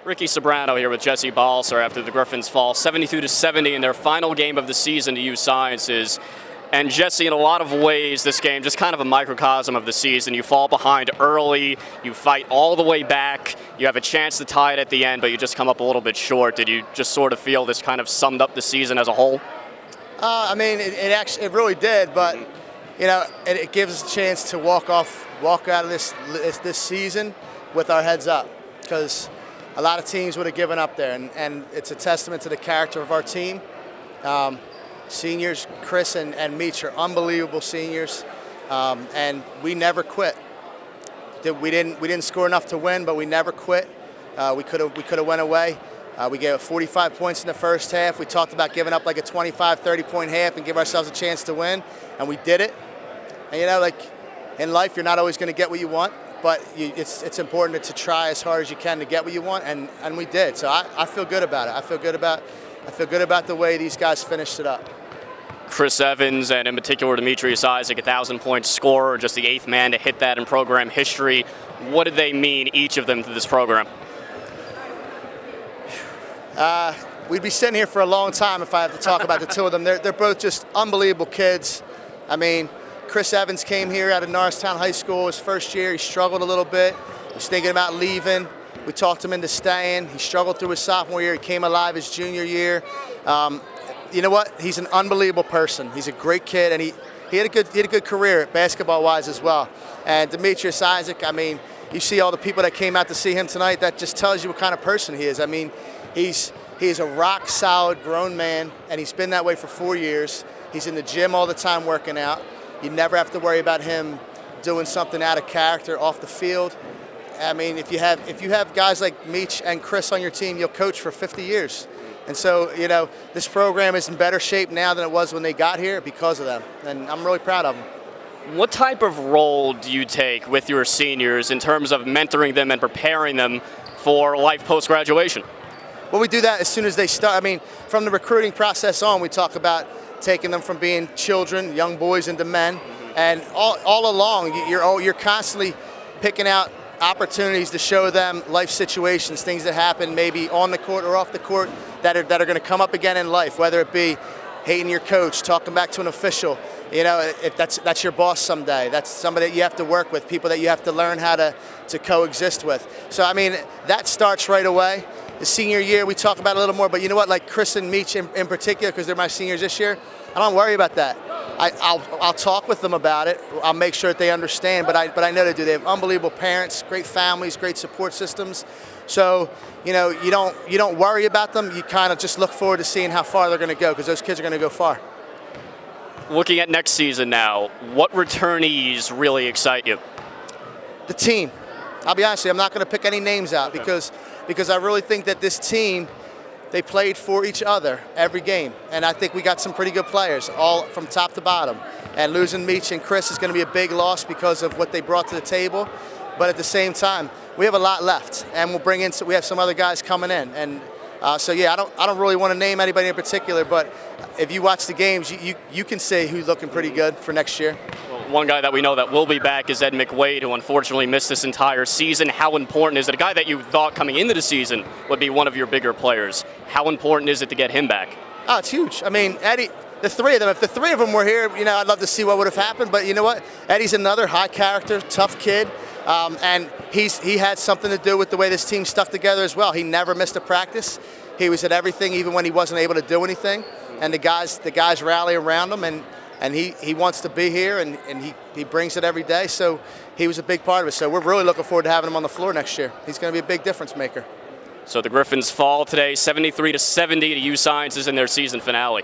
Ricky Sobrano here with Jesse Balcer after the Griffins fall 72-70 in their final game of the season to USciences. And Jesse, in a lot of ways, this game just kind of a microcosm of the season. You fall behind early, you fight all the way back, you have a chance to tie it at the end, but you just come up a little bit short. Did you just sort of feel this kind of summed up the season as a whole? It really did, but you know, it gives us a chance to walk out of this season with our heads up, because a lot of teams would have given up there, and it's a testament to the character of our team. Seniors, Chris and Meach are unbelievable seniors, and we never quit. We didn't score enough to win, but we never quit. We could have went away. We gave up 45 points in the first half. We talked about giving up like a 25, 30-point half and give ourselves a chance to win, and we did it. And you know, like in life, you're not always going to get what you want, but it's important to try as hard as you can to get what you want, and we did. So I feel good about it. I feel good about the way these guys finished it up. Chris Evans, and in particular Demetrius Isaac, 1,000-point scorer, just the 8th man to hit that in program history. What did they mean, each of them, to this program? We'd be sitting here for a long time if I have to talk about the two of them. They're both just unbelievable kids. I mean, Chris Evans came here out of Norristown High School his first year. He struggled a little bit. He was thinking about leaving. We talked him into staying. He struggled through his sophomore year. He came alive his junior year. You know what? He's an unbelievable person. He's a great kid, and he had a good career basketball-wise as well. And Demetrius Isaac, I mean, you see all the people that came out to see him tonight. That just tells you what kind of person he is. I mean, he's a rock-solid grown man, and he's been that way for 4 years. He's in the gym all the time working out. You never have to worry about him doing something out of character off the field. I mean, if you have guys like Meach and Chris on your team, you'll coach for 50 years. And so, you know, this program is in better shape now than it was when they got here because of them, and I'm really proud of them. What type of role do you take with your seniors in terms of mentoring them and preparing them for life post-graduation? Well, we do that as soon as they start. I mean, from the recruiting process on, we talk about taking them from being children, young boys, into men, and all along, you're constantly picking out opportunities to show them life situations, things that happen maybe on the court or off the court that are going to come up again in life, whether it be hating your coach, talking back to an official. You know, that's your boss someday. That's somebody that you have to work with, people that you have to learn how to coexist with. So, I mean, that starts right away. The senior year, we talk about it a little more, but you know what, like Chris and Meach in particular, because they're my seniors this year, I don't worry about that. I'll talk with them about it. I'll make sure that they understand, but I know they do. They have unbelievable parents, great families, great support systems. So, you know, you don't worry about them. You kind of just look forward to seeing how far they're going to go, because those kids are going to go far. Looking at next season now, what returnees really excite you? The team. I'll be honest with you, I'm not going to pick any names out because I really think that this team, they played for each other every game, and I think we got some pretty good players, all from top to bottom. And losing Meach and Chris is going to be a big loss because of what they brought to the table. But at the same time, we have a lot left, and we have some other guys coming in. And so yeah, I don't really want to name anybody in particular, but if you watch the games, you can see who's looking pretty good for next year. Well, one guy that we know that will be back is Ed McWade, who unfortunately missed this entire season. How important is it? A guy that you thought coming into the season would be one of your bigger players. How important is it to get him back? Oh, it's huge. I mean, Eddie, the three of them, if the three of them were here, you know, I'd love to see what would have happened. But you know what? Eddie's another high character, tough kid. And he had something to do with the way this team stuck together as well. He never missed a practice. He was at everything, even when he wasn't able to do anything. And the guys rally around him, and he wants to be here, and he brings it every day. So he was a big part of it. So we're really looking forward to having him on the floor next year. He's going to be a big difference maker. So the Griffins fall today, 73-70 to USciences in their season finale.